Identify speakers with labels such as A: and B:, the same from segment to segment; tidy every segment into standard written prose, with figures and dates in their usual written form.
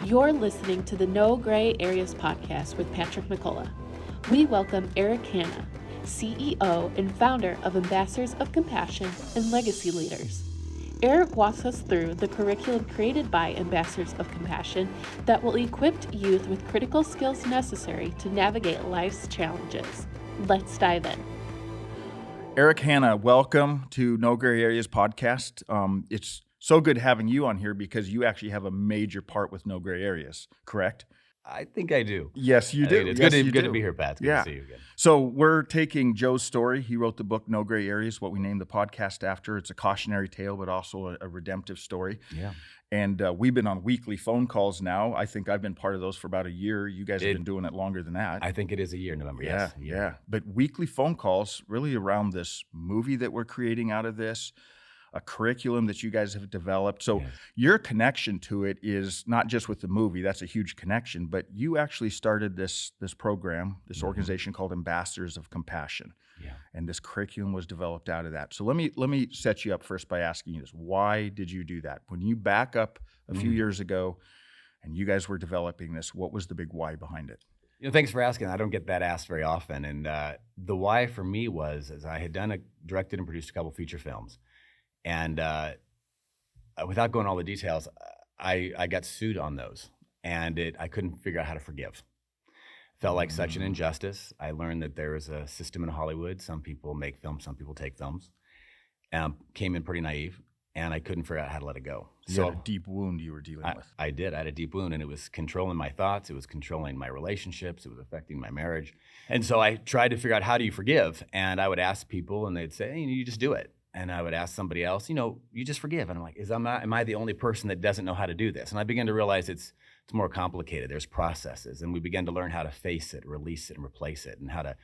A: You're listening to the No Gray Areas podcast with Patrick McCullough. We welcome Eric Hanna, CEO and founder of Ambassadors of Compassion and Legacy Leaders. Eric walks us through the curriculum created by Ambassadors of Compassion that will equip youth with critical skills necessary to navigate life's challenges. Let's dive in.
B: Eric Hanna, welcome to No Gray Areas podcast. It's so good having you on here because you actually have a major part with No Gray Areas, correct?
C: I think I do.
B: Yes, you do.
C: It's
B: yes,
C: good to be here, Pat. It's good to see you again.
B: So we're taking Joe's story. He wrote the book No Gray Areas, what we named the podcast after. It's a cautionary tale, but also a redemptive story.
C: Yeah.
B: And we've been on weekly phone calls now. I think I've been part of those for about a year. You guys have been doing it longer than that.
C: I think it is a year in November, yes.
B: Yeah. But weekly phone calls really around this movie that we're creating out of this, a curriculum that you guys have developed. So your connection to it is not just with the movie, that's a huge connection, but you actually started this program, this organization called Ambassadors of Compassion.
C: Yeah.
B: And this curriculum was developed out of that. So let me set you up first by asking you this. Why did you do that? When you back up a few years ago and you guys were developing this, what was the big why behind it?
C: Thanks for asking. I don't get that asked very often. And the why for me was, as I had directed and produced a couple feature films. And without going all the details, I got sued on those, and I couldn't figure out how to forgive. Felt like such an injustice. I learned that there is a system in Hollywood. Some people make films, some people take films. Came in pretty naive, and I couldn't figure out how to let it go.
B: You had a deep wound you were dealing with.
C: I did. I had a deep wound, and it was controlling my thoughts. It was controlling my relationships. It was affecting my marriage. And so I tried to figure out, how do you forgive? And I would ask people, and they'd say, hey, you just do it. And I would ask somebody else, you just forgive. And I'm like, am I the only person that doesn't know how to do this? And I began to realize it's more complicated. There's processes. And we began to learn how to face it, release it, and replace it, and how to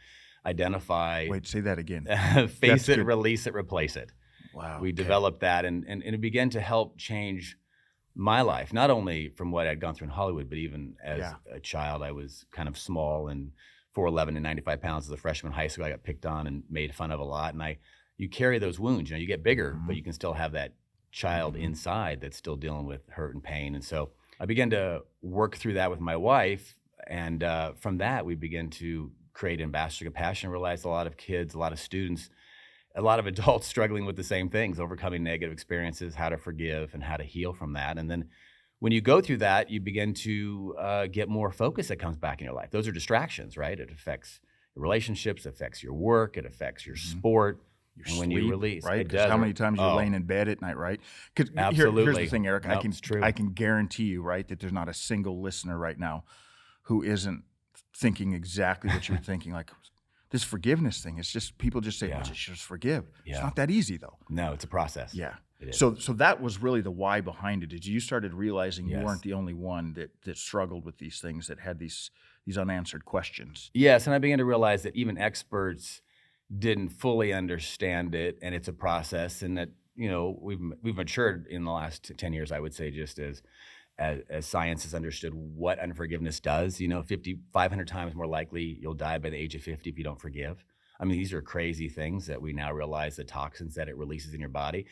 C: identify.
B: Wait, say that again.
C: Face it, release it, replace it.
B: Wow.
C: We developed that, and it began to help change my life, not only from what I'd gone through in Hollywood, but even as a child. I was kind of small and 4'11" and 95 pounds as a freshman in high school. I got picked on and made fun of a lot. And you carry those wounds, you get bigger, but you can still have that child inside that's still dealing with hurt and pain. And so I began to work through that with my wife. And from that, we began to create Ambassador Compassion, realized a lot of kids, a lot of students, a lot of adults struggling with the same things, overcoming negative experiences, how to forgive and how to heal from that. And then when you go through that, you begin to get more focus that comes back in your life. Those are distractions, right? It affects your relationships, it affects your work, it affects your sport.
B: Your
C: and
B: sleep,
C: when you release,
B: right? Because how many times you're laying in bed at night, right?
C: Absolutely.
B: Here's the thing, Eric.
C: Nope,
B: I can guarantee you, right, that there's not a single listener right now who isn't thinking exactly what you're thinking. Like this forgiveness thing, it's just people just say, just forgive. It's not that easy, though.
C: No, it's a process.
B: Yeah.
C: It is.
B: So that was really the why behind it. Is you started realizing you weren't the only one that struggled with these things, that had these unanswered questions.
C: Yes, and I began to realize that even experts didn't fully understand it, and it's a process, and that we've matured in the last 10 years, I would say, just as science has understood what unforgiveness does. 500 times more likely you'll die by the age of 50 if you don't forgive. I mean, these are crazy things that we now realize, the toxins that it releases in your body,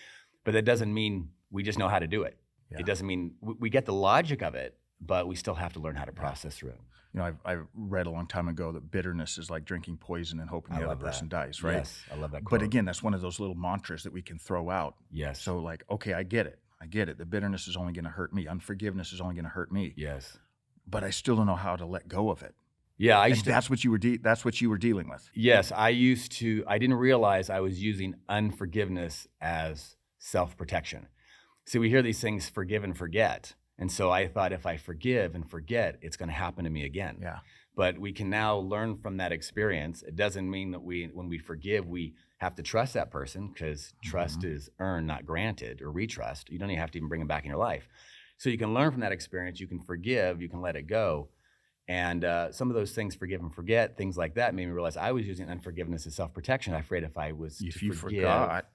C: but that doesn't mean we just know how to do it. It doesn't mean we get the logic of it, but we still have to learn how to process through it.
B: I read a long time ago that bitterness is like drinking poison and hoping the other person dies, right?
C: Yes, I love that quote.
B: But again, that's one of those little mantras that we can throw out.
C: Yes.
B: So like, okay, I get it. The bitterness is only going to hurt me. Unforgiveness is only going to hurt me.
C: Yes.
B: But I still don't know how to let go of it.
C: Yeah,
B: that's what you were dealing with.
C: Yes, I didn't realize I was using unforgiveness as self-protection. See, we hear these things, forgive and forget. And so I thought, if I forgive and forget, it's going to happen to me again.
B: Yeah.
C: But we can now learn from that experience. It doesn't mean that when we forgive, we have to trust that person, because trust is earned, not granted, or retrust. You don't even have to bring them back in your life. So you can learn from that experience. You can forgive. You can let it go. And some of those things, forgive and forget, things like that, made me realize I was using unforgiveness as self-protection. I'm afraid if I was
B: if
C: to
B: you
C: forgive,
B: forgot,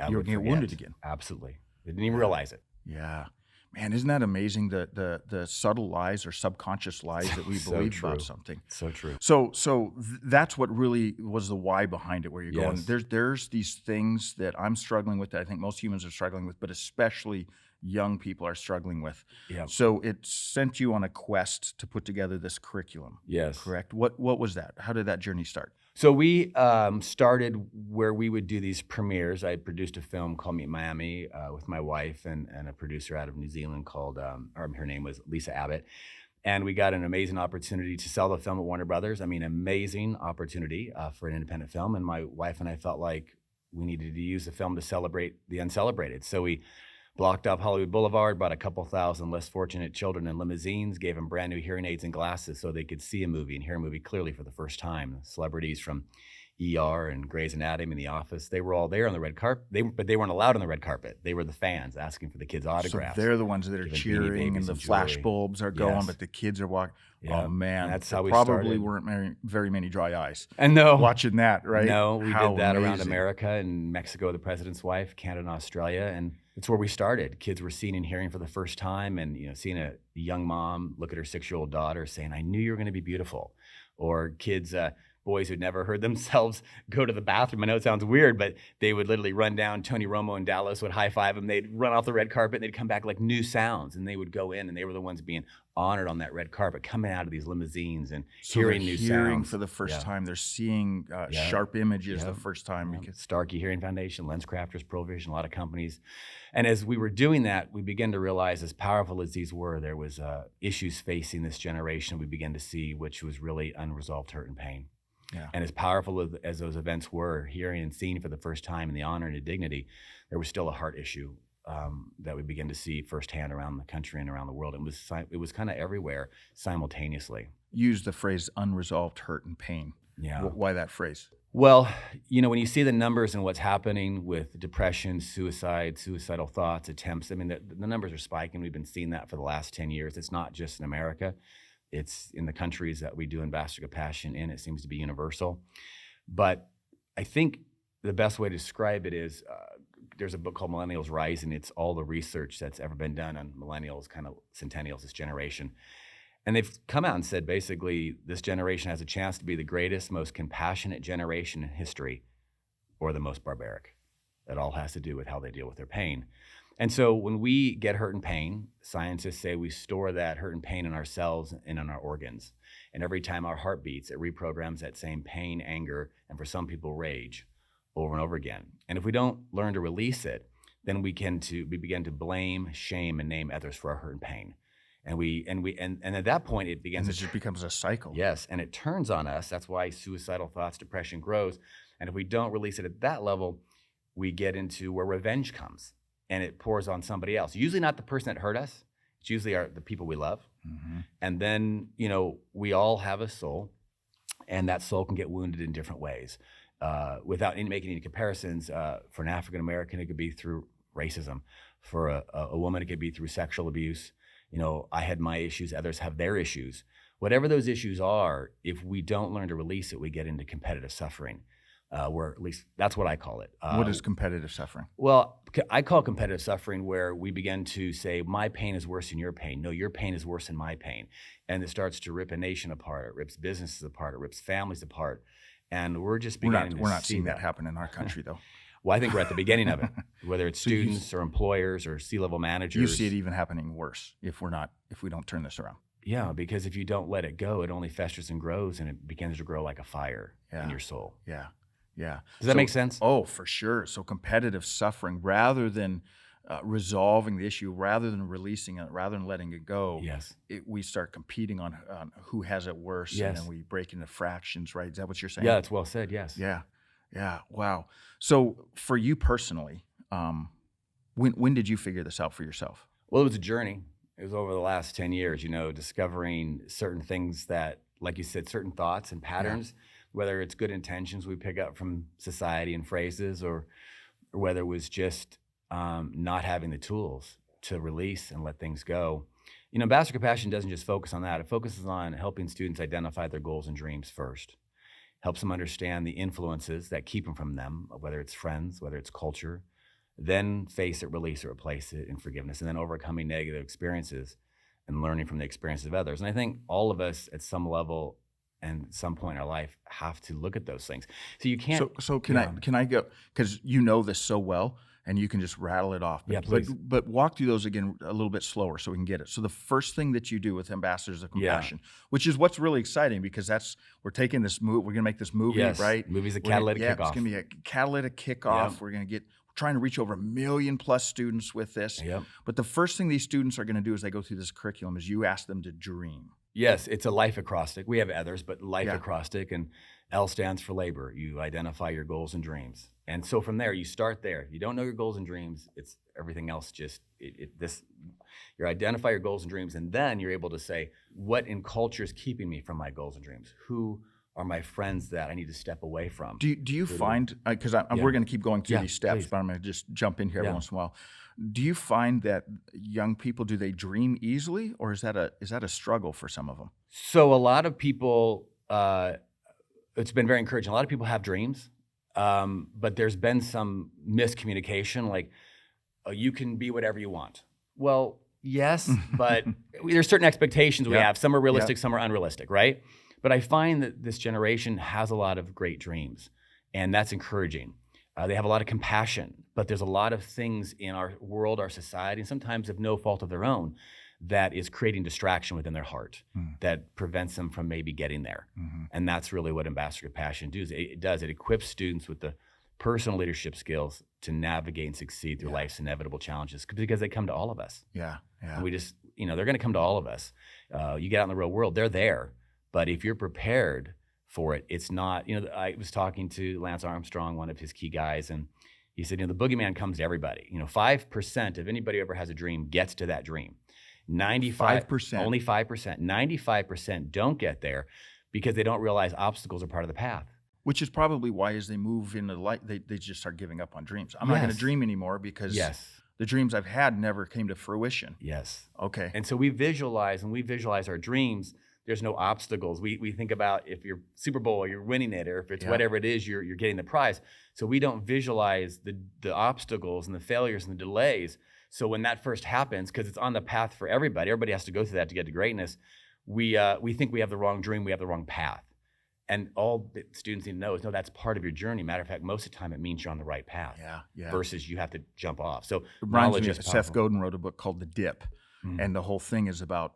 B: you were going to get wounded again.
C: Absolutely. I didn't even realize it.
B: Yeah. Man, isn't that amazing, the subtle lies or subconscious lies that we believe about something?
C: So true.
B: So that's what really was the why behind it, where you're going. There's these things that I'm struggling with that I think most humans are struggling with, but especially young people are struggling with.
C: Yeah.
B: So it sent you on a quest to put together this curriculum.
C: Yes.
B: Correct. What was that? How did that journey start?
C: So we started where we would do these premieres. I produced a film called Meet Miami with my wife and a producer out of New Zealand called, her name was Lisa Abbott. And we got an amazing opportunity to sell the film at Warner Brothers. I mean, amazing opportunity for an independent film. And my wife and I felt like we needed to use the film to celebrate the uncelebrated. So we blocked off Hollywood Boulevard, brought a couple thousand less fortunate children in limousines, gave them brand new hearing aids and glasses so they could see a movie and hear a movie clearly for the first time. Celebrities from ER and Grey's Anatomy and The Office, they were all there on the red carpet, but they weren't allowed on the red carpet. They were the fans asking for the kids' autographs.
B: So they're the ones that are cheering and the flash bulbs are going, but the kids are walking.
C: Yeah.
B: Oh, man.
C: That's how we
B: probably
C: started.
B: weren't very many dry eyes.
C: And no.
B: Watching that, right?
C: No, we
B: How
C: did that around
B: amazing.
C: America and Mexico, the president's wife, Canada and Australia. And it's where we started. Kids were seeing and hearing for the first time and, seeing a young mom look at her 6-year-old daughter saying, I knew you were going to be beautiful. Or kids, boys who'd never heard themselves go to the bathroom. I know it sounds weird, but they would literally run down. Tony Romo in Dallas would high five them. They'd run off the red carpet and they'd come back like new sounds. And they would go in and they were the ones being honored on that red carpet, coming out of these limousines and hearing new sounds.
B: For the first time. They're seeing sharp images the first time. Because
C: Starkey Hearing Foundation, Lens Crafters, Pro Vision, a lot of companies. And as we were doing that, we began to realize, as powerful as these were, there was issues facing this generation we began to see, which was really unresolved hurt and pain.
B: Yeah.
C: And as powerful as those events were, hearing and seeing for the first time and the honor and the dignity, there was still a heart issue that we began to see firsthand around the country and around the world. It was kind of everywhere simultaneously.
B: Use the phrase unresolved hurt and pain.
C: Yeah.
B: Why that phrase?
C: Well, when you see the numbers and what's happening with depression, suicide, suicidal thoughts, attempts, I mean, the numbers are spiking. We've been seeing that for the last 10 years. It's not just in America. It's in the countries that we do Ambassador Compassion in. It seems to be universal. But I think the best way to describe it is there's a book called Millennials Rising. It's all the research that's ever been done on millennials, kind of centennials, this generation. And they've come out and said, basically, this generation has a chance to be the greatest, most compassionate generation in history, or the most barbaric. That all has to do with how they deal with their pain. And so when we get hurt and pain, scientists say we store that hurt and pain in our cells and in our organs. And every time our heart beats, it reprograms that same pain, anger, and for some people, rage over and over again. And if we don't learn to release it, then we begin to blame, shame, and name others for our hurt and pain. And at that point, it begins.
B: And it just becomes a cycle.
C: Yes, and it turns on us. That's why suicidal thoughts, depression grows. And if we don't release it at that level, we get into where revenge comes, and it pours on somebody else. Usually not the person that hurt us. It's usually the people we love. Mm-hmm. And then, we all have a soul, and that soul can get wounded in different ways. Without making any comparisons, for an African American, it could be through racism. For a woman, it could be through sexual abuse. I had my issues, others have their issues. Whatever those issues are, if we don't learn to release it, we get into competitive suffering. Where at least that's what I call it.
B: What is competitive suffering?
C: Well, I call competitive suffering where we begin to say, my pain is worse than your pain. No, your pain is worse than my pain. And it starts to rip a nation apart. It rips businesses apart. It rips families apart. And we're just beginning
B: We're not seeing that happen in our country, though.
C: Well, I think we're at the beginning of it, whether it's students or employers or C-level managers.
B: You see it even happening worse if we don't turn this around.
C: Yeah, because if you don't let it go, it only festers and grows, and it begins to grow like a fire in your soul.
B: Yeah.
C: Does that make sense?
B: Oh, for sure. So competitive suffering, rather than resolving the issue, rather than releasing it, rather than letting it go,
C: yes,
B: we start competing on who has it worse, and then we break into fractions, right? Is that what you're saying?
C: Yeah, that's well said, yes.
B: Yeah. Wow. So for you personally, when did you figure this out for yourself?
C: Well, it was a journey. It was over the last 10 years, discovering certain things that, like you said, certain thoughts and patterns, whether it's good intentions we pick up from society and phrases, or whether it was just not having the tools to release and let things go. Ambassador Compassion doesn't just focus on that. It focuses on helping students identify their goals and dreams first. Helps them understand the influences that keep them from them, whether it's friends, whether it's culture, then face it, release it, replace it in forgiveness, and then overcoming negative experiences and learning from the experiences of others. And I think all of us at some level and at some point in our life have to look at those things. So you can't.
B: So can I go, because you know this so well, and you can just rattle it off. But,
C: Yeah, please.
B: But walk through those again a little bit slower so we can get it. So the first thing that you do with Ambassadors of Compassion, which is what's really exciting because we're taking this movie, we're going to make this movie, right?
C: Movie's a catalytic kickoff.
B: It's going to be a catalytic kickoff.
C: Yep.
B: We're trying to reach over 1 million plus students with this.
C: Yep.
B: But the first thing these students are going to do as they go through this curriculum is you ask them to dream.
C: Yes, it's a life acrostic. We have others, but life acrostic, and L stands for labor. You identify your goals and dreams. And so from there, you start there. If you don't know your goals and dreams, it's everything else you identify your goals and dreams, and then you're able to say, what in culture is keeping me from my goals and dreams? Who are my friends that I need to step away from?
B: Do you find, because we're going to keep going through these steps, but I'm going to just jump in here every once in a while. Do you find that young people, do they dream easily, or is that a struggle for some of them?
C: So a lot of people, it's been very encouraging. A lot of people have dreams, but there's been some miscommunication, like, you can be whatever you want. Well, yes, but there's certain expectations we have. Some are realistic, some are unrealistic, right? But I find that this generation has a lot of great dreams, and that's encouraging. They have a lot of compassion, but there's a lot of things in our world, our society, and sometimes of no fault of their own, that is creating distraction within their heart that prevents them from maybe getting there. And that's really what Ambassador Compassion does. It equips students with the personal leadership skills to navigate and succeed through life's inevitable challenges, because they come to all of us. And we just, they're going to come to all of us. You get out in the real world, they're there. But if you're prepared for it, it's not, I was talking to Lance Armstrong, one of his key guys, and he said, the boogeyman comes to everybody. 5% of anybody who ever has a dream gets to that dream. 5%. Only 5%. 95% don't get there because they don't realize obstacles are part of the path.
B: Which is probably why as they move into life, they just start giving up on dreams. I'm not going to dream anymore because the dreams I've had never came to fruition.
C: Yes.
B: Okay.
C: And so we visualize our dreams. There's no obstacles. We think about if you're Super Bowl, you're winning it, or if it's whatever it is, you're getting the prize. So we don't visualize the obstacles and the failures and the delays. So when that first happens, because it's on the path for everybody has to go through that to get to greatness. We think we have the wrong dream, we have the wrong path. And all that students need to know is, no, that's part of your journey. Matter of fact, most of the time it means you're on the right path. Versus you have to jump off. So knowledge is powerful.
B: Seth Godin wrote a book called The Dip. And the whole thing is about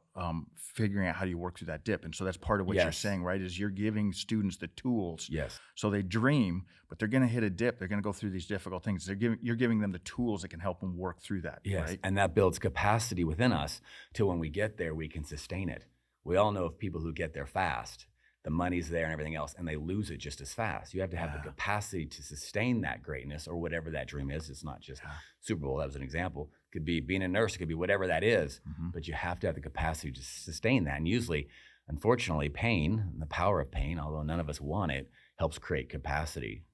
B: figuring out how do you work through that dip. And so that's part of what you're saying, right, is you're giving students the tools. So they dream, but they're going to hit a dip. They're going to go through these difficult things. You're giving them the tools that can help them work through that, right?
C: And that builds capacity within us till when we get there, we can sustain it. We all know of people who get there fast. The money's there and everything else, and they lose it just as fast. You have to have the capacity to sustain that greatness or whatever that dream is. It's not just Super Bowl. That was an example. It could be being a nurse. It could be whatever that is. But you have to have the capacity to sustain that. And usually, unfortunately, pain, and the power of pain, although none of us want it, helps create capacity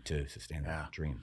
C: to sustain that dream.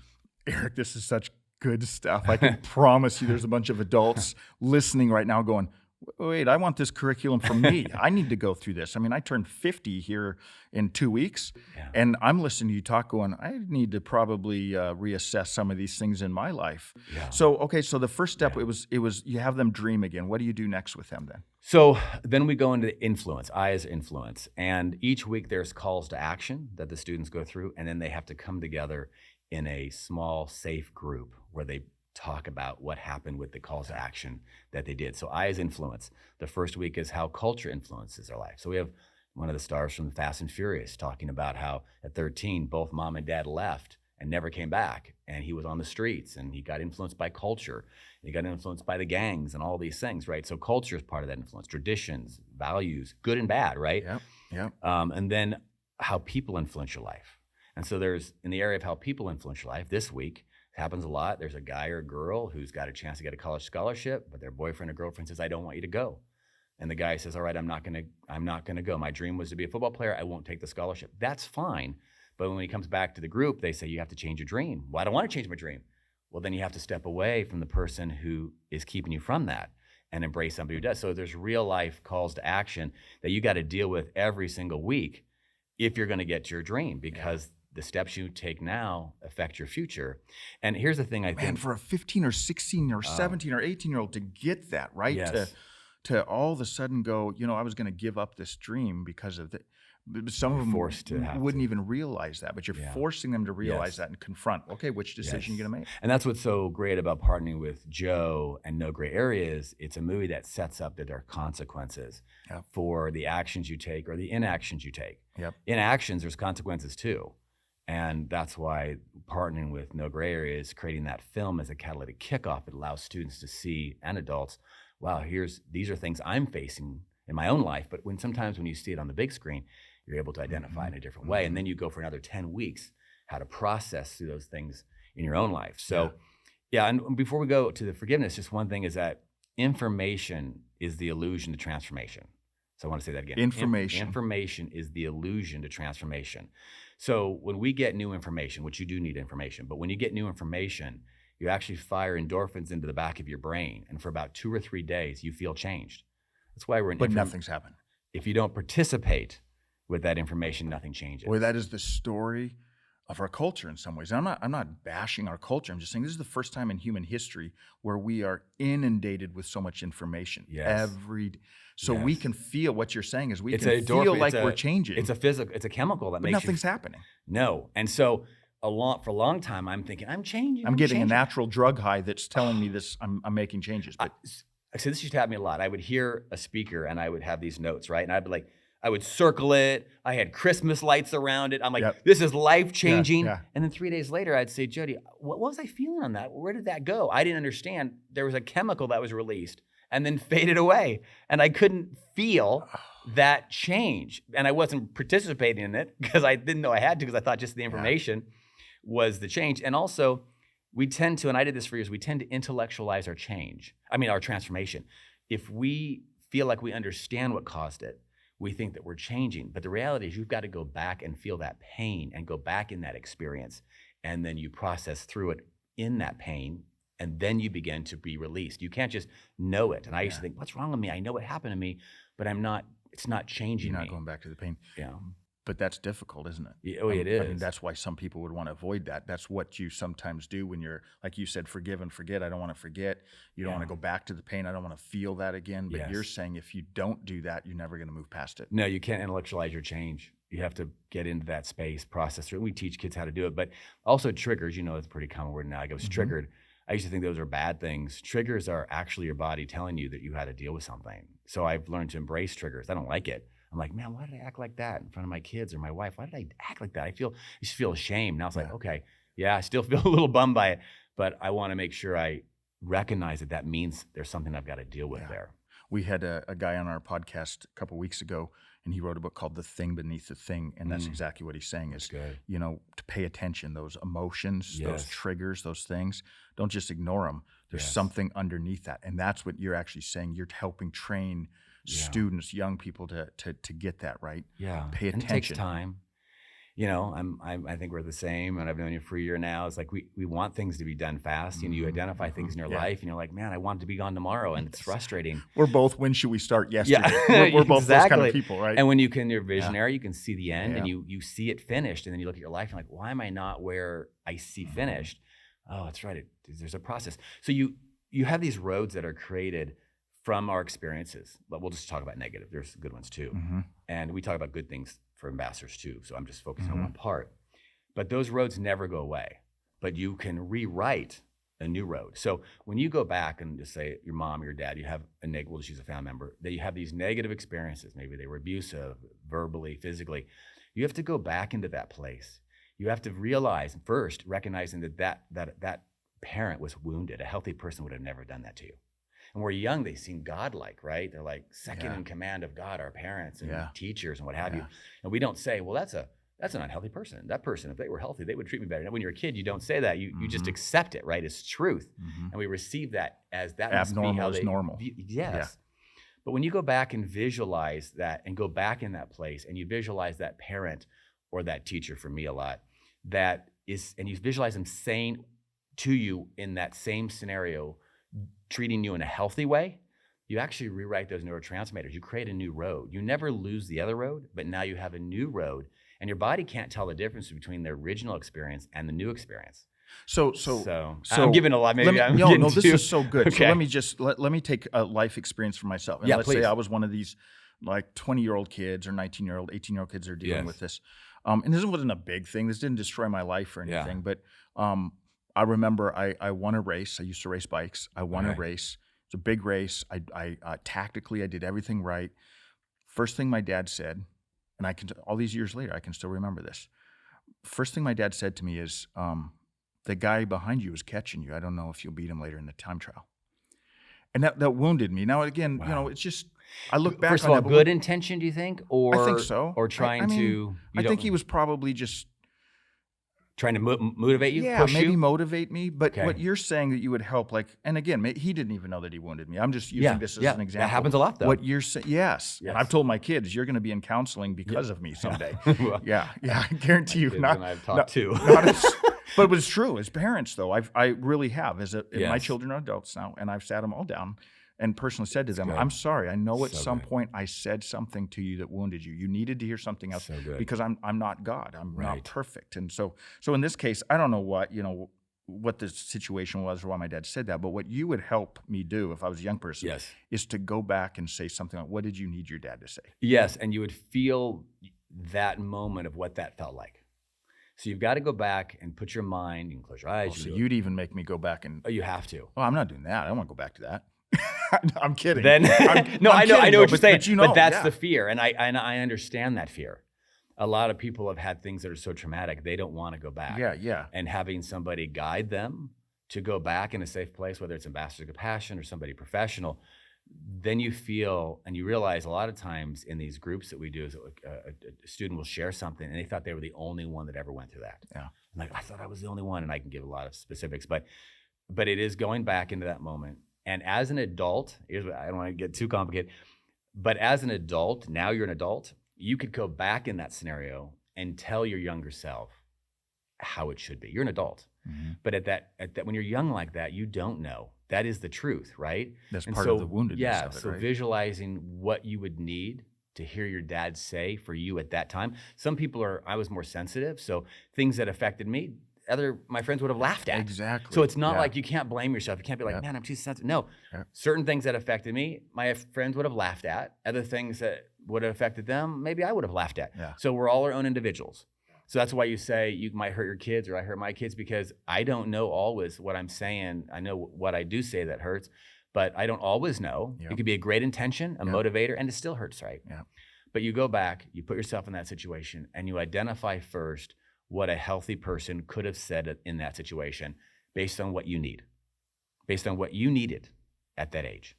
B: Eric, this is such good stuff. I can promise you there's a bunch of adults listening right now going, wait, I want this curriculum for me. I need to go through this. I mean, I turned 50 here in 2 weeks, and I'm listening to you talk going, I need to probably reassess some of these things in my life. So, okay, so the first step, it was you have them dream again. What do you do next with them then?
C: So then we go into influence, I as influence. And each week there's calls to action that the students go through, and then they have to come together in a small, safe group where they talk about what happened with the calls to action that they did. So I as influence. The first week is how culture influences their life. So we have one of the stars from Fast and Furious talking about how at 13, both mom and dad left and never came back. And he was on the streets and he got influenced by culture. He got influenced by the gangs and all these things, right? So culture is part of that influence, traditions, values, good and bad, right? And then how people influence your life. And so there's, in the area of how people influence your life, this week, happens a lot. There's a guy or a girl who's got a chance to get a college scholarship, but their boyfriend or girlfriend says, I don't want you to go. And the guy says, all right, I'm not gonna go. My dream was to be a football player. I won't take the scholarship. That's fine. But when he comes back to the group, they say, you have to change your dream. Well, I don't want to change my dream. Well, then you have to step away from the person who is keeping you from that and embrace somebody who does. So there's real life calls to action that you got to deal with every single week if you're going to get to your dream, because the steps you take now affect your future. And here's the thing, I think.
B: Man, for a 15 or 16 or 17 or 18-year-old to get that, right? To all of a sudden go, I was going to give up this dream because of Some of them
C: forced to have
B: wouldn't even realize that, but you're forcing them to realize
C: Yes.
B: that and confront, okay, which decision you're going to make.
C: And that's what's so great about partnering with Joe and No Gray Areas. It's a movie that sets up that there are consequences for the actions you take or the inactions you take.
B: Yep.
C: Inactions, there's consequences too. And that's why partnering with No Gray Areas, creating that film as a catalytic kickoff, it allows students to see, and adults, wow, these are things I'm facing in my own life. But sometimes when you see it on the big screen, you're able to identify in a different way. And then you go for another 10 weeks, how to process through those things in your own life. So and before we go to the forgiveness, just one thing is that information is the illusion to transformation. So I want to say that again. Information is the illusion to transformation. So when we get new information, which you do need information, but when you get new information, you actually fire endorphins into the back of your brain. And for about 2 or 3 days, you feel changed. That's why we're in.
B: But nothing's happened.
C: If you don't participate with that information, nothing changes.
B: Boy, that is the story of our culture in some ways. I'm not bashing our culture. I'm just saying this is the first time in human history where we are inundated with so much information So we can feel what you're saying is we can feel like we're changing.
C: It's a chemical that
B: but
C: makes
B: nothing's happening.
C: No. And so for a long time, I'm thinking, I'm changing.
B: I'm getting a natural drug high that's telling me this. I'm making changes. But
C: so this used to happen to me a lot. I would hear a speaker and I would have these notes, right? And I'd be like, I would circle it. I had Christmas lights around it. I'm like, this is life-changing. And then 3 days later, I'd say, Jody, what was I feeling on that? Where did that go? I didn't understand. There was a chemical that was released and then faded away. And I couldn't feel that change. And I wasn't participating in it because I didn't know I had to, because I thought just the information was the change. And also, we tend to, and I did this for years, we tend to intellectualize our transformation. If we feel like we understand what caused it, we think that we're changing. But the reality is you've got to go back and feel that pain and go back in that experience. And then you process through it in that pain, and then you begin to be released. You can't just know it. And I used to think, what's wrong with me? I know what happened to me, but it's not changing me.
B: You're not going back to the pain.
C: Yeah.
B: But that's difficult, isn't it?
C: It is.
B: I mean, that's why some people would want to avoid that. That's what you sometimes do when you're, like you said, forgive and forget. I don't want to forget. You don't want to go back to the pain. I don't want to feel that again. But you're saying if you don't do that, you're never going to move past it.
C: No, you can't intellectualize your change. You have to get into that space, process through it. We teach kids how to do it. But also triggers, it's a pretty common word now. I was triggered. I used to think those are bad things. Triggers are actually your body telling you that you had to deal with something. So I've learned to embrace triggers. I don't like it. I'm like, man, why did I act like that in front of my kids or my wife? Why did I act like that? I just feel ashamed. Now it's like, okay, I still feel a little bummed by it, but I want to make sure I recognize that means there's something I've got to deal with there.
B: We had a guy on our podcast a couple of weeks ago, and he wrote a book called The Thing Beneath the Thing, and that's exactly what he's saying is, to pay attention, those emotions, those triggers, those things, don't just ignore them. There's something underneath that, and that's what you're actually saying. You're helping train students, young people to get that right.
C: Yeah,
B: pay attention.
C: And it takes time. I think we're the same, and I've known you for a year now. It's like we want things to be done fast. You identify things in your life, and you're like, man, I want it to be gone tomorrow, and it's frustrating.
B: We're both, when should we start yesterday? We're both those kind of people, right?
C: And when you're visionary, you can see the end, and you see it finished, and then you look at your life, and you're like, why am I not where I see finished? Oh, that's right. There's a process. So you have these roads that are created from our experiences, but we'll just talk about negative. There's good ones too. And we talk about good things for ambassadors too. So I'm just focusing on one part. But those roads never go away, but you can rewrite a new road. So when you go back and just say your mom or your dad, you have we'll just use a family member, that you have these negative experiences. Maybe they were abusive, verbally, physically. You have to go back into that place. You have to realize first, recognizing that parent was wounded. A healthy person would have never done that to you. And we're young, they seem godlike, right? They're like second in command of God, our parents and teachers and what have you. And we don't say, well, that's an unhealthy person. That person, if they were healthy, they would treat me better. Now, when you're a kid, you don't say that. You just accept it, right? It's truth. And we receive that as that
B: abnormal is normal.
C: Yes. Yeah. But when you go back and visualize that and go back in that place and you visualize that parent or that teacher, for me a lot, and you visualize them saying to you in that same scenario, treating you in a healthy way, you actually rewrite those neurotransmitters. You create a new road. You never lose the other road, but now you have a new road, and your body can't tell the difference between the original experience and the new experience.
B: So
C: I'm giving a lot. This
B: is so good.
C: Okay.
B: So let me take a life experience for myself. And let's say I was one of these like 20-year-old kids or 19-year-old, 18-year-old kids are dealing
C: Yes.
B: with this. And this wasn't a big thing. This didn't destroy my life or
C: Yeah.
B: anything. But I remember I won a race. I used to race bikes. I won a
C: Okay.
B: race. It's a big race. I tactically, I did everything right. First thing my dad said, and all these years later, I can still remember this. First thing my dad said to me is, the guy behind you is catching you. I don't know if you'll beat him later in the time trial. And that wounded me. Now, again,
C: Wow.
B: it's just, I look back
C: First of
B: on
C: all,
B: that.
C: good intention, do you think? Or
B: I think so.
C: Or trying
B: I mean,
C: to,
B: I think he was probably just,
C: trying to motivate you,
B: yeah,
C: push
B: maybe
C: you?
B: motivate me. But
C: Okay.
B: what you're saying that you would help, like, and again, he didn't even know that he wounded me. I'm just using this as an example.
C: That happens a lot, though.
B: What you're saying, yes. And
C: Yes.
B: I've told my kids, you're going to be in counseling because of me someday.
C: Well,
B: Yeah, I guarantee you.
C: kids
B: Not,
C: and I've talked too.
B: not as, but it's true. As parents, though, I really have. My
C: Yes.
B: children are adults now, and I've sat them all down and personally said to them,
C: good.
B: I'm sorry. I know at
C: So
B: some
C: good.
B: point I said something to you that wounded you. You needed to hear something else
C: So good.
B: because I'm not God. I'm not
C: Right.
B: perfect. And so in this case, I don't know what the situation was or why my dad said that, but what you would help me do if I was a young person
C: Yes.
B: is to go back and say something like, what did you need your dad to say?
C: Yes, and you would feel that moment of what that felt like. So you've got to go back and put your mind, you can close your eyes.
B: So
C: you
B: you'd even make me go back and,
C: oh, you have to.
B: I'm not doing that. I don't want to go back to that. I'm kidding.
C: Then no,
B: I'm
C: I know
B: kidding,
C: what
B: though,
C: you're saying.
B: But
C: But that's
B: yeah.
C: the fear, and I understand that fear. A lot of people have had things that are so traumatic they don't want to go back.
B: Yeah.
C: And having somebody guide them to go back in a safe place, whether it's Ambassador of Compassion or somebody professional, then you feel and you realize a lot of times in these groups that we do is a student will share something and they thought they were the only one that ever went through that.
B: Yeah.
C: I'm like, I thought I was the only one, and I can give a lot of specifics, but it is going back into that moment. And as an adult, I don't want to get too complicated, but as an adult, now you're an adult, you could go back in that scenario and tell your younger self how it should be. You're an adult.
B: Mm-hmm.
C: But at that when you're young like that, you don't know. That is the truth, right?
B: That's
C: And
B: part of the woundedness of it,
C: so
B: right?
C: visualizing what you would need to hear your dad say for you at that time. Some people I was more sensitive, so things that affected me, my friends would have laughed at.
B: Exactly.
C: So it's not
B: Yeah.
C: like you can't blame yourself. You can't be like,
B: Yep.
C: man, I'm too sensitive. No,
B: Yep.
C: certain things that affected me, my friends would have laughed at. Other things that would have affected them, maybe I would have laughed at.
B: Yeah.
C: So we're all our own individuals. So that's why you say you might hurt your kids or I hurt my kids, because I don't know always what I'm saying. I know what I do say that hurts, but I don't always know.
B: Yep.
C: It could be a great intention, a
B: Yep.
C: motivator, and it still hurts, right?
B: Yeah.
C: But you go back, you put yourself in that situation, and you identify first what a healthy person could have said in that situation based on what you need, based on what you needed at that age.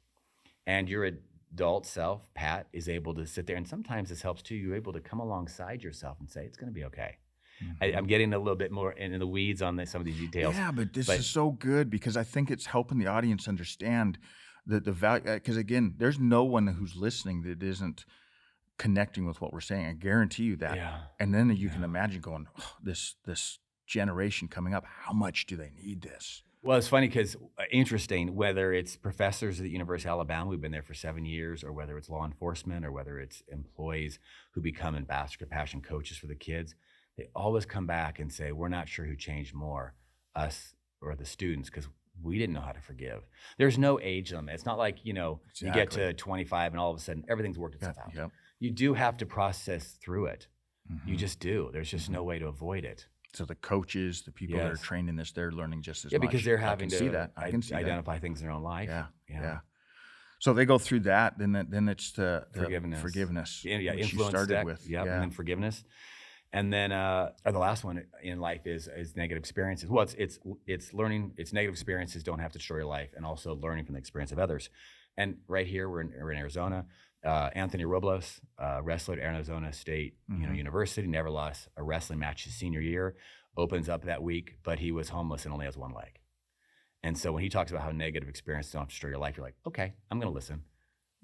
C: And your adult self, Pat, is able to sit there, and sometimes this helps too, you're able to come alongside yourself and say, it's going to be okay.
B: Mm-hmm.
C: I'm getting a little bit more in the weeds on some of these details.
B: Yeah, but this is so good because I think it's helping the audience understand the value. Because again, there's no one who's listening that isn't connecting with what we're saying. I guarantee you that.
C: Yeah.
B: And then you can imagine going, oh, this generation coming up, how much do they need this?
C: Well, it's funny because interesting, whether it's professors at the University of Alabama who've been there for 7 years, or whether it's law enforcement, or whether it's employees who become Ambassador Compassion coaches for the kids, they always come back and say, we're not sure who changed more, us or the students, because we didn't know how to forgive. There's no age limit. It's not like, you get to 25 and all of a sudden everything's worked itself out.
B: Yep.
C: You do have to process through it.
B: Mm-hmm.
C: You just do. There's just no way to avoid it.
B: So the coaches, the people that are
C: Yes.
B: trained in this, they're learning just as
C: Yeah,
B: much.
C: because they're having
B: I can see that.
C: identify things in their own life.
B: Yeah. So they go through that, then it's the
C: Forgiveness.
B: which you
C: Influence
B: started
C: deck.
B: with.
C: Yep, and then forgiveness. And then the last one in life is negative experiences. Well, it's learning. It's negative experiences don't have to destroy your life, and also learning from the experience of others. And right here, we're in Arizona. Anthony Robles, wrestler at Arizona State University, never lost a wrestling match his senior year. Opens up that week, but he was homeless and only has one leg. And so when he talks about how negative experiences don't have to destroy your life, you're like, okay, I'm going to listen.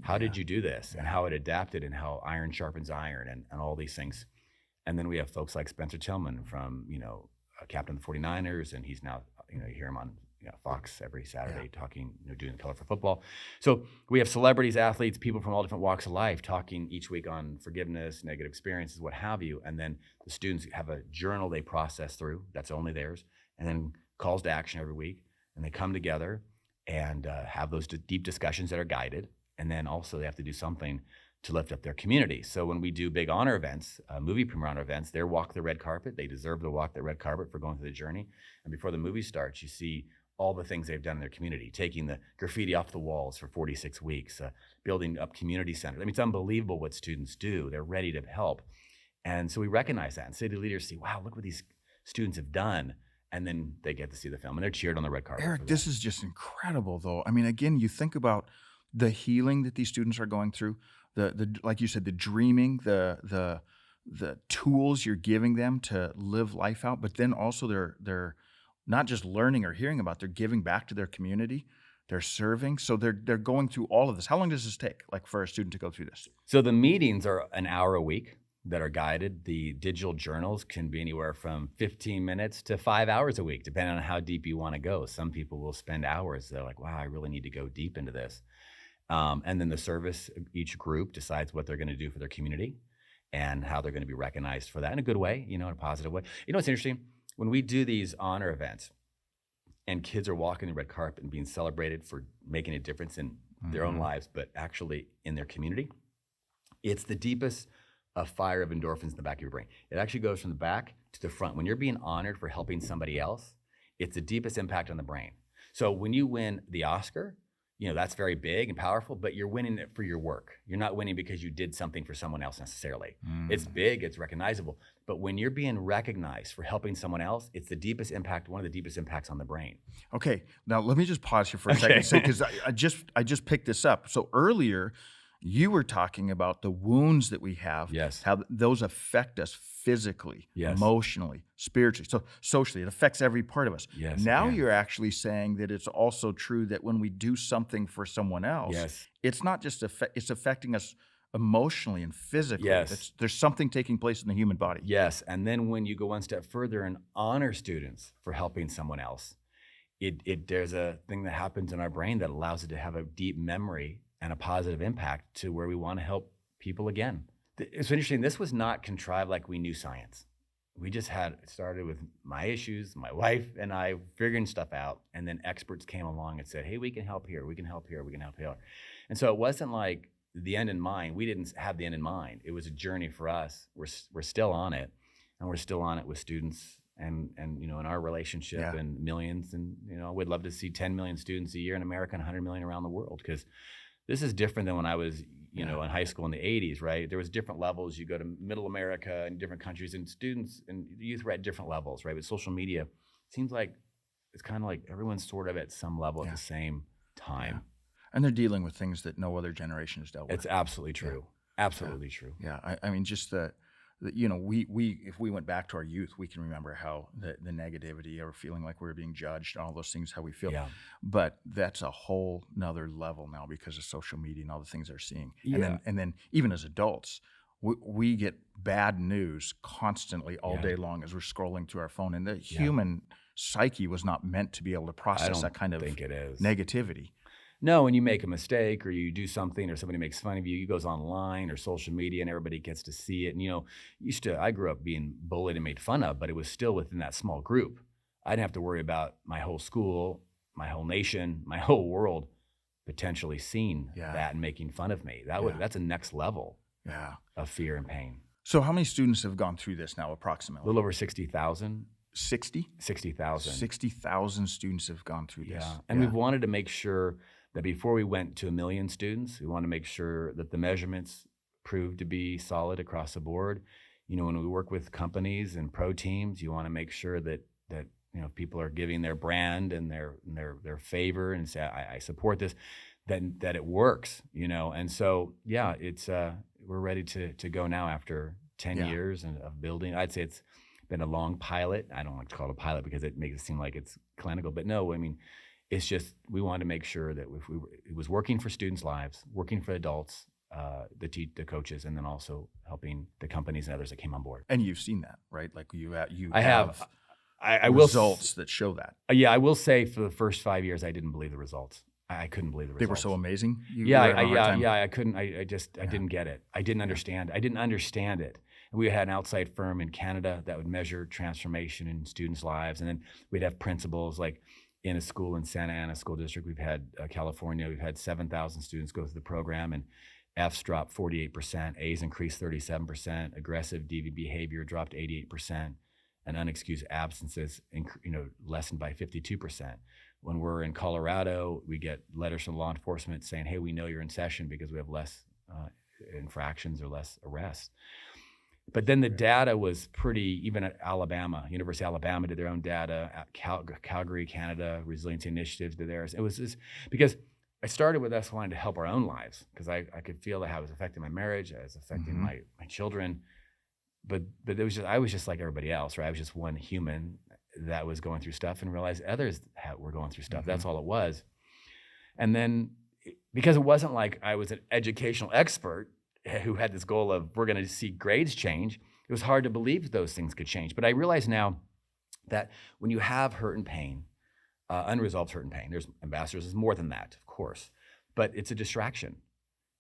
C: How did you do this? And how it adapted, and how iron sharpens iron, and all these things. And then we have folks like Spencer Tillman from, captain of the 49ers, and he's now, you hear him on Fox every Saturday talking, doing the color for football. So we have celebrities, athletes, people from all different walks of life talking each week on forgiveness, negative experiences, what have you. And then the students have a journal they process through, that's only theirs, and then calls to action every week. And they come together and have those deep discussions that are guided. And then also they have to do something to lift up their community. So when we do big honor events, movie premiere honor events, they walk the red carpet. They deserve to walk the red carpet for going through the journey. And before the movie starts, you see all the things they've done in their community, taking the graffiti off the walls for 46 weeks, building up community centers. I mean, it's unbelievable what students do. They're ready to help. And so we recognize that. And city leaders see, wow, look what these students have done. And then they get to see the film and they're cheered on the red carpet.
B: Eric, this is just incredible, though. I mean, again, you think about the healing that these students are going through, the like you said, the dreaming, the tools you're giving them to live life out, but then also they're not just learning or hearing about, they're giving back to their community, they're serving. So they're going through all of this. How long does this take, like, for a student to go through this?
C: So the meetings are an hour a week that are guided. The digital journals can be anywhere from 15 minutes to 5 hours a week, depending on how deep you want to go. Some people will spend hours. They're like, wow, I really need to go deep into this. And then the service, each group decides what they're going to do for their community and how they're going to be recognized for that in a good way, in a positive way. What's interesting? When we do these honor events and kids are walking the red carpet and being celebrated for making a difference in their own lives, but actually in their community, it's the deepest fire of endorphins in the back of your brain. It actually goes from the back to the front. When you're being honored for helping somebody else, it's the deepest impact on the brain. So when you win the Oscar, that's very big and powerful, but you're winning it for your work. You're not winning because you did something for someone else necessarily. It's big, it's recognizable. But when you're being recognized for helping someone else, it's the deepest impact, one of the deepest impacts on the brain.
B: Okay, now let me just pause here for a second, because I just picked this up. So earlier, you were talking about the wounds that we have,
C: Yes.
B: how those affect us physically,
C: Yes.
B: emotionally, spiritually, so socially. It affects every part of us.
C: Yes,
B: Now
C: yeah.
B: you're actually saying that it's also true that when we do something for someone else,
C: Yes.
B: it's not just it's affecting us emotionally and physically.
C: Yes.
B: There's something taking place in the human body.
C: Yes, and then when you go one step further and honor students for helping someone else, there's a thing that happens in our brain that allows it to have a deep memory and a positive impact to where we want to help people again. It's interesting, this was not contrived like we knew science. We just it started with my issues, my wife and I figuring stuff out, and then experts came along and said, hey, we can help here, we can help here, we can help here. And so it wasn't like the end in mind. We didn't have the end in mind. It was a journey for us. We're still on it, and we're still on it with students and in our relationship and millions. And we'd love to see 10 million students a year in America and 100 million around the world, because this is different than when I was, in high school in the 80s, right? There was different levels. You go to middle America and different countries, and students and youth were at different levels, right? With social media, it seems like it's kind of like everyone's sort of at some level at the same time.
B: And they're dealing with things that no other generation has dealt with.
C: It's absolutely true. Absolutely true.
B: Yeah, I mean, just we if we went back to our youth, we can remember how the negativity or feeling like we were being judged and all those things, how we feel.
C: Yeah.
B: But that's a whole nother level now because of social media and all the things they're seeing.
C: Yeah.
B: And then even as adults, we get bad news constantly all day long as we're scrolling through our phone. And the human psyche was not meant to be able to process that kind of negativity.
C: No, when you make a mistake or you do something or somebody makes fun of you, it goes online or social media and everybody gets to see it. And I grew up being bullied and made fun of, but it was still within that small group. I didn't have to worry about my whole school, my whole nation, my whole world potentially seeing that and making fun of me. That's a next level of fear and pain.
B: So how many students have gone through this now, approximately?
C: A little over 60,000.
B: 60?
C: 60,000.
B: 60,000 students have gone through this.
C: And we've wanted to make sure that before we went to 1 million students, we want to make sure that the measurements proved to be solid across the board. When we work with companies and pro teams, you want to make sure that people are giving their brand and their favor and say, I support this, that it works, And so, it's we're ready to go now after 10 years of building. I'd say it's been a long pilot. I don't like to call it a pilot because it makes it seem like it's clinical, but no, I mean, it's just we wanted to make sure that it was working for students' lives, working for adults, the coaches, and then also helping the companies and others that came on board.
B: And you've seen that, right? Like
C: I have
B: results that show that.
C: I will say for the first 5 years, I didn't believe the results. I couldn't believe the results.
B: They were so amazing.
C: I couldn't. I didn't get it. I didn't understand. I didn't understand it. And we had an outside firm in Canada that would measure transformation in students' lives, and then we'd have principals like in a school in Santa Ana School District. We've had California. We've had 7,000 students go through the program, and F's dropped 48%, A's increased 37%, aggressive deviant behavior dropped 88%, and unexcused absences, lessened by 52%. When we're in Colorado, we get letters from law enforcement saying, "Hey, we know you're in session because we have less infractions or less arrests." But then the data was pretty, even at Alabama, University of Alabama did their own data, at Calgary, Canada, Resiliency Initiative did theirs. It was just because I started with us wanting to help our own lives, because I could feel how it was affecting my marriage, it was affecting my children. But it was just, I was just like everybody else, right? I was just one human that was going through stuff and realized others were going through stuff. That's all it was. And then, because it wasn't like I was an educational expert who had this goal of we're going to see grades change, it was hard to believe those things could change. But I realize now that when you have hurt and pain, unresolved hurt and pain, there's ambassadors, is more than that, of course, but it's a distraction.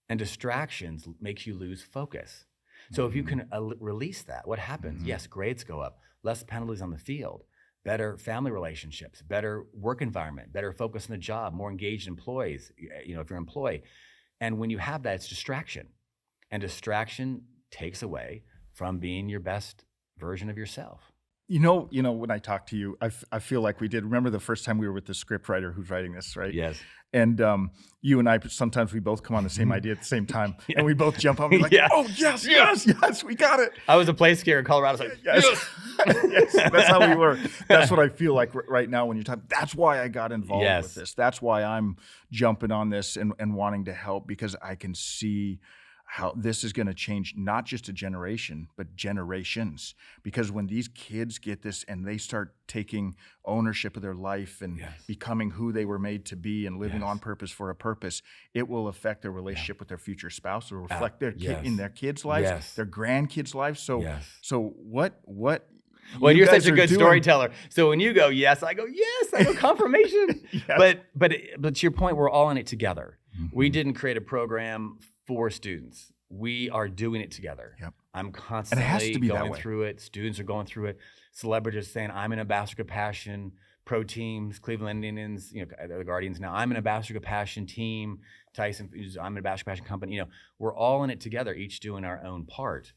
C: And distractions makes you lose focus. So if you can release that, what happens? Yes, grades go up, less penalties on the field, better family relationships, better work environment, better focus on the job, more engaged employees, if you're an employee. And when you have that, it's distraction. And distraction takes away from being your best version of yourself.
B: When I talk to you, I feel like we did. Remember the first time we were with the scriptwriter who's writing this, right?
C: Yes.
B: And you and I, sometimes we both come on the same idea at the same time, and we both jump up and we're like, "Oh, yes, we got it."
C: I was a place skier in Colorado. Like, yes.
B: Yes, that's how we were. That's what I feel like right now when you're talking. That's why I got involved with this. That's why I'm jumping on this and wanting to help, because I can see how this is going to change not just a generation, but generations. Because when these kids get this and they start taking ownership of their life and becoming who they were made to be and living on purpose for a purpose, it will affect their relationship with their future spouse. It will reflect their in their kids' lives, their grandkids' lives. So what?
C: Well, you're such a good storyteller. So when you go, yes, I go, confirmation. But to your point, we're all in it together. We didn't create a program for students. We are doing it together. I'm constantly going through it. Students are going through it. Celebrities saying, I'm an ambassador of compassion. Pro teams, Cleveland Indians, the Guardians now. I'm an ambassador of compassion team. Tyson, I'm an ambassador of compassion company. We're all in it together, each doing our own part.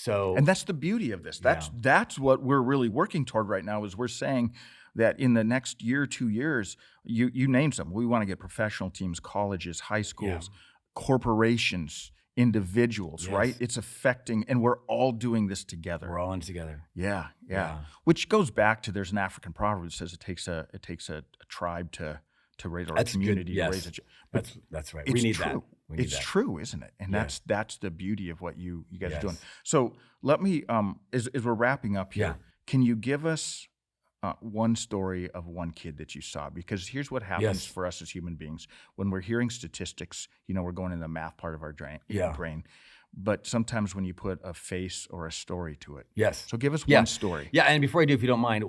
B: And that's the beauty of this. That's what we're really working toward right now, is we're saying that in the next year, 2 years, you named some. We want to get professional teams, colleges, high schools, corporations, individuals, right? It's affecting, and we're all doing this together.
C: We're all in together.
B: Yeah. Which goes back to, there's an African proverb that says it takes a tribe to raise, or a community to raise a child. But
C: that's right. We need that.
B: It's true, isn't it? And that's the beauty of what you guys are doing. So let me, as we're wrapping up here, can you give us one story of one kid that you saw? Because here's what happens for us as human beings. When we're hearing statistics, we're going in the math part of our brain. But sometimes when you put a face or a story to it. So give us one story.
C: And before I do, if you don't mind,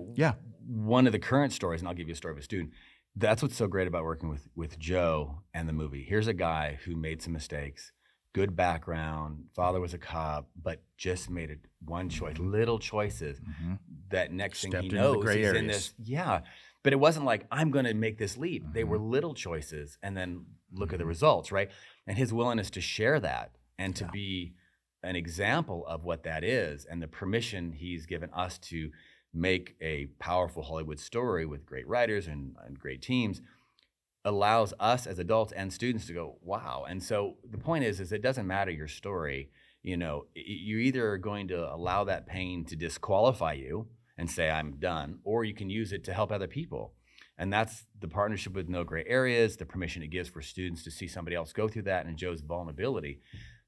C: one of the current stories, and I'll give you a story of a student. That's what's so great about working with Joe and the movie. Here's a guy who made some mistakes, good background, father was a cop, but just made one choice, little choices that next thing he knows he's in this. But it wasn't like, I'm going to make this leap. They were little choices, and then look at the results, right? And his willingness to share that and to be an example of what that is, and the permission he's given us to make a powerful Hollywood story with great writers and great teams, allows us as adults and students to go, wow. And so the point is it doesn't matter your story. You're either going to allow that pain to disqualify you and say, I'm done, or you can use it to help other people. And that's the partnership with No Gray Areas, the permission it gives for students to see somebody else go through that, and Joe's vulnerability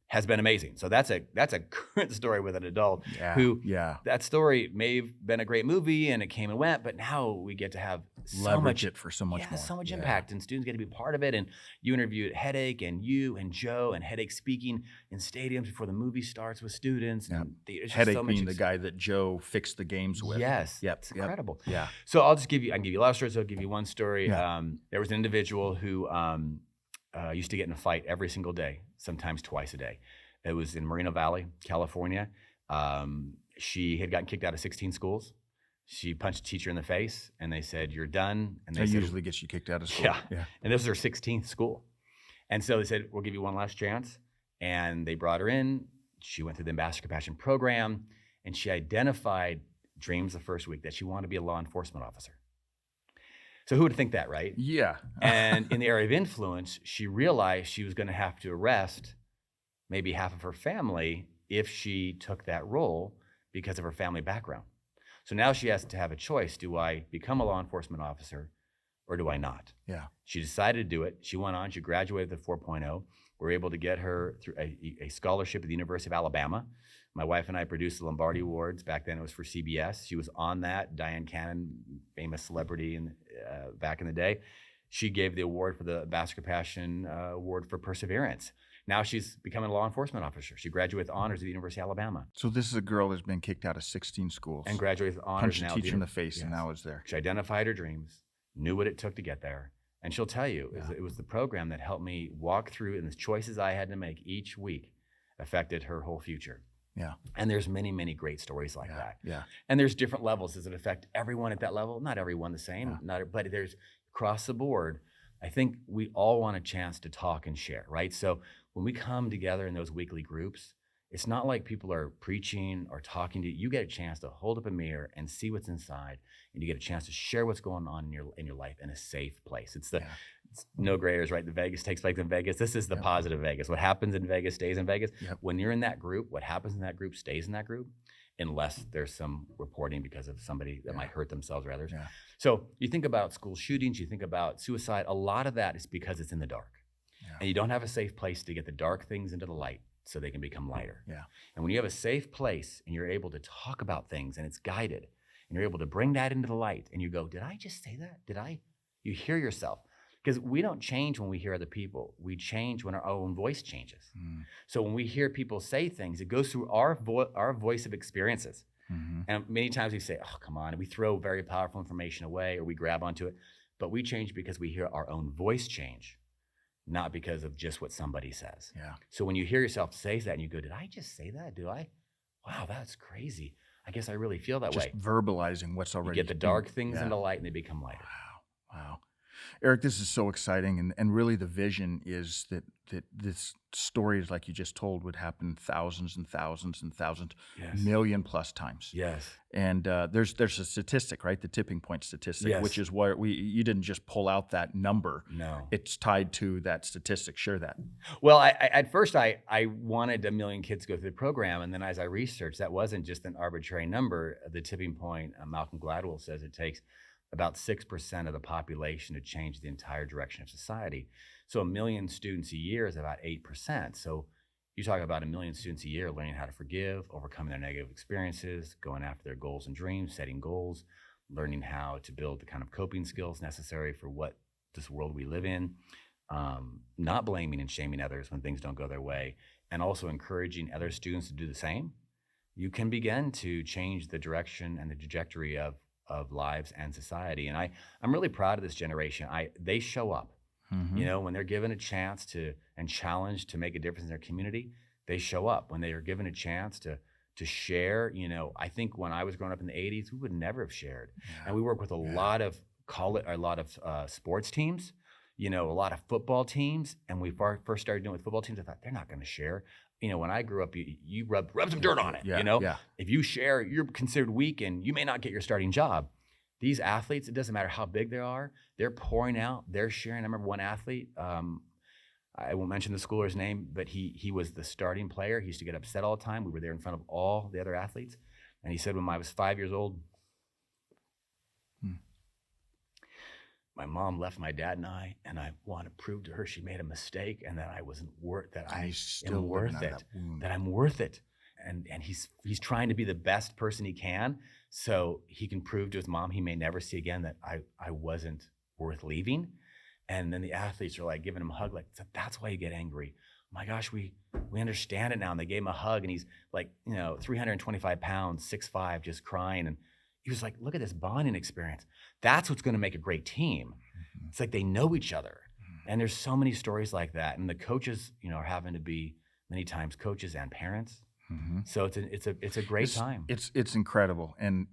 C: has been amazing. So that's a current story with an adult who that story may have been a great movie and it came and went, but now we get to have
B: leverage it for so much more.
C: So much impact, and students get to be part of it. And you interviewed Headache, and you and Joe and Headache speaking in stadiums before the movie starts with students. And
B: Headache being the guy that Joe fixed the games with.
C: It's incredible. So I can give you a lot of stories. I'll give you one story. There was an individual who used to get in a fight every single day, sometimes twice a day. It was in Moreno Valley, California. She had gotten kicked out of 16 schools. She punched a teacher in the face, and they said, "You're done." And they
B: That
C: said,
B: usually gets you kicked out of school.
C: yeah. And this was her 16th school. And so they said, "We'll give you one last chance." And they brought her in. She went through the Ambassador Compassion program, and she identified dreams the first week that she wanted to be a law enforcement officer. So who would think that, right?
B: Yeah.
C: And in the area of influence, she realized she was going to have to arrest maybe half of her family if she took that role because of her family background. So now she has to have a choice. Do I become a law enforcement officer or do I not?
B: Yeah.
C: She decided to do it. She went on. She graduated with a 4.0. We were able to get her through a scholarship at the University of Alabama. My wife and I produced the Lombardi Awards. Back then it was for CBS. She was on that. Diane Cannon, famous celebrity back in the day. She gave the award for the Ambassador Compassion Award for Perseverance. Now she's becoming a law enforcement officer. She graduated with honors at the University of Alabama.
B: So this is a girl that's been kicked out of 16 schools.
C: And graduated with honors.
B: Punched a teacher in the face, and now is there.
C: She identified her dreams, knew what it took to get there. And she'll tell you, it was the program that helped me walk through, and the choices I had to make each week affected her whole future.
B: Yeah.
C: And there's many, many great stories like that.
B: Yeah.
C: And there's different levels. Does it affect everyone at that level? Not everyone the same, but there's across the board. I think we all want a chance to talk and share, right? So when we come together in those weekly groups, it's not like people are preaching or talking to you. You get a chance to hold up a mirror and see what's inside, and you get a chance to share what's going on in your life in a safe place. It's no gray areas, right? The Vegas takes place in Vegas. This is the positive Vegas. What happens in Vegas stays in Vegas.
B: Yep.
C: When you're in that group, what happens in that group stays in that group, unless there's some reporting because of somebody that might hurt themselves or others.
B: Yeah.
C: So you think about school shootings, you think about suicide. A lot of that is because it's in the dark. Yeah. And you don't have a safe place to get the dark things into the light so they can become lighter.
B: Yeah.
C: And when you have a safe place and you're able to talk about things and it's guided and you're able to bring that into the light and you go, did I just say that? You hear yourself. Because we don't change when we hear other people. We change when our own voice changes. Mm. So when we hear people say things, it goes through our voice of experiences. Mm-hmm. And many times we say, oh, come on, and we throw very powerful information away or we grab onto it. But we change because we hear our own voice change, not because of just what somebody says.
B: Yeah.
C: So when you hear yourself say that and you go, did I just say that? Wow, that's crazy. I guess I really feel that way.
B: Just verbalizing what's already.
C: You get the dark things into light and they become lighter.
B: Wow. Eric, this is so exciting, and really the vision is that this stories like you just told would happen thousands and thousands and thousands, million plus times.
C: Yes.
B: And there's a statistic, right? The tipping point statistic, which is where you didn't just pull out that number.
C: No.
B: It's tied to that statistic. Share that.
C: Well, at first I wanted 1 million kids to go through the program, and then as I researched, that wasn't just an arbitrary number. The tipping point, Malcolm Gladwell says it takes about 6% of the population to change the entire direction of society. So 1 million students a year is about 8%. So you talk about 1 million students a year learning how to forgive, overcoming their negative experiences, going after their goals and dreams, setting goals, learning how to build the kind of coping skills necessary for what this world we live in, not blaming and shaming others when things don't go their way, and also encouraging other students to do the same. You can begin to change the direction and the trajectory of lives and society. And I'm really proud of this generation. They show up. Mm-hmm. When they're given a chance and challenged to make a difference in their community, they show up. When they are given a chance to share, I think when I was growing up in the 80s, we would never have shared. Yeah. And we work with a lot of sports teams, a lot of football teams. And we first started doing with football teams, I thought they're not going to share. When I grew up, you rub some dirt on it.
B: Yeah.
C: If you share, you're considered weak and you may not get your starting job. These athletes, it doesn't matter how big they are, they're pouring out, they're sharing. I remember one athlete, I won't mention the schooler's name, but he was the starting player. He used to get upset all the time. We were there in front of all the other athletes. And he said, when I was 5 years old, my mom left my dad and I want to prove to her she made a mistake and that I wasn't worth that. I am worth it. That I'm worth it. And he's trying to be the best person he can, so he can prove to his mom he may never see again that I wasn't worth leaving. And then the athletes are like giving him a hug, like, that's why you get angry. Oh my gosh, we understand it now. And they gave him a hug, and he's like, 325 pounds, 6'5", just crying. And he was like, look at this bonding experience. That's what's going to make a great team. Mm-hmm. It's like they know each other. Mm-hmm. And there's so many stories like that. And the coaches, are having to be many times coaches and parents. Mm-hmm. So it's a great time.
B: It's incredible. And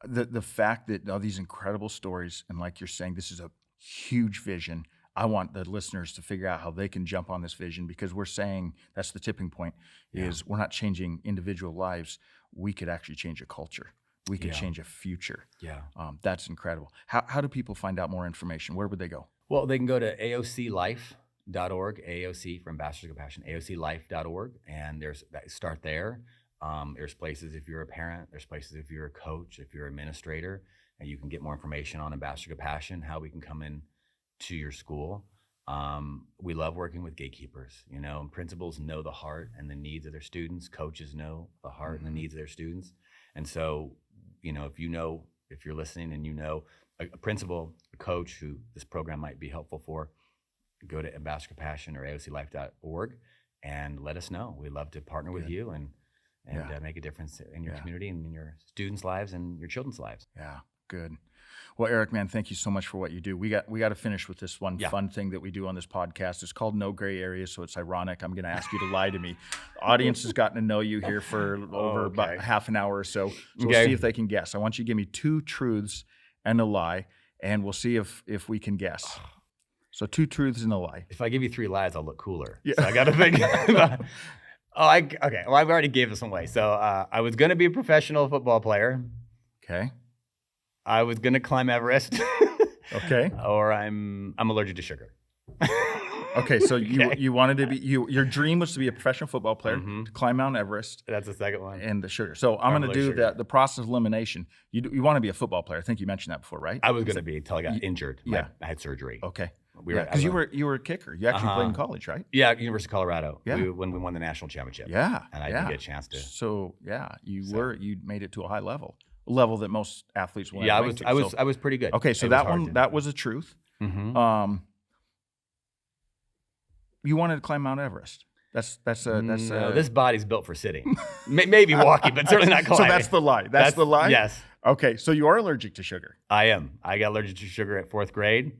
B: the fact that all these incredible stories, and like you're saying, this is a huge vision. I want the listeners to figure out how they can jump on this vision, because we're saying that's the tipping point, is we're not changing individual lives. We could actually change a culture. We could change a future.
C: Yeah.
B: That's incredible. How do people find out more information? Where would they go?
C: Well, they can go to aoclife.org, AOC for Ambassadors of Compassion, aoclife.org, and start there. There's places if you're a parent, there's places if you're a coach, if you're an administrator, and you can get more information on Ambassador Compassion, how we can come in to your school. We love working with gatekeepers, and principals know the heart and the needs of their students. Coaches know the heart and the needs of their students. And so, if you're listening and a principal, a coach who this program might be helpful for, go to Ambassador Compassion or aoclife.org and let us know. We'd love to partner with you and make a difference in your community and in your students' lives and your children's lives.
B: Yeah, good. Well, Eric, man, thank you so much for what you do. We got to finish with this one fun thing that we do on this podcast. It's called No Gray Areas, so it's ironic. I'm going to ask you to lie to me. The audience has gotten to know you here for over about half an hour or so. We'll see if they can guess. I want you to give me 2 truths and a lie, and we'll see if we can guess. So 2 truths and a lie.
C: If I give you 3 lies, I'll look cooler. Yeah. So I got to think. Okay. Well, I've already gave this one away. So I was going to be a professional football player.
B: Okay.
C: I was going to climb Everest.
B: Okay.
C: Or I'm allergic to sugar.
B: Okay, so you wanted to be your dream was to be a professional football player, to climb Mount Everest.
C: That's the second one.
B: And the sugar. So I'm going to do the process of elimination. You want to be a football player. I think you mentioned that bore, right?
C: I was going to be until I got injured. I had surgery.
B: Okay. Because you were a kicker. You actually played in college, right?
C: Yeah, University of Colorado.
B: Yeah.
C: When we won the national championship.
B: Yeah.
C: And I didn't get a chance to.
B: So you made it to a high level. A level that most athletes will.
C: Yeah, I was pretty good.
B: Okay, so that was a truth.
C: Mm-hmm.
B: You wanted to climb Mount Everest.
C: This body's built for sitting. Maybe walking, but certainly not climbing.
B: So that's the lie. That's the lie?
C: Yes.
B: Okay, so you are allergic to sugar.
C: I am. I got allergic to sugar at 4th grade,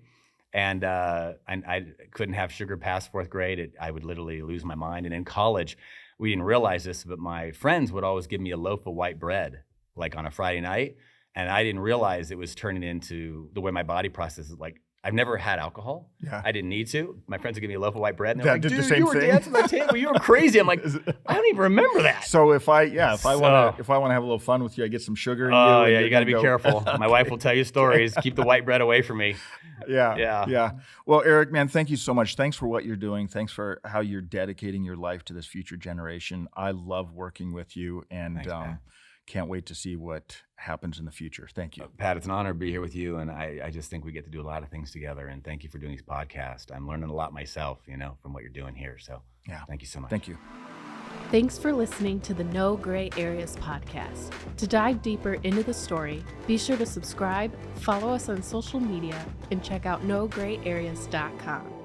C: and I couldn't have sugar past 4th grade. I would literally lose my mind. And in college, we didn't realize this, but my friends would always give me a loaf of white bread, like on a Friday night, and I didn't realize it was turning into the way my body processes. Like, I've never had alcohol.
B: Yeah.
C: I didn't need to. My friends would give me a loaf of white bread, and they're like,
B: did
C: "Dude,
B: the same
C: you were
B: thing?
C: dancing on the table. You were crazy." I'm like, "I don't even remember that."
B: So if I want to have a little fun with you, I get some sugar in you.
C: Oh yeah, you got to be careful. My wife will tell you stories. Keep the white bread away from me.
B: Yeah. Well, Eric, man, thank you so much. Thanks for what you're doing. Thanks for how you're dedicating your life to this future generation. I love working with you, and
C: Thanks,
B: can't wait to see what happens in the future. Thank you.
C: Pat, it's an honor to be here with you, and I just think we get to do a lot of things together, and thank you for doing these podcasts. I'm learning a lot myself, from what you're doing here, so thank you so much.
B: Thank you.
A: Thanks for listening to the No Gray Areas podcast. To dive deeper into the story, be sure to subscribe, follow us on social media, and check out nograyAreas.com.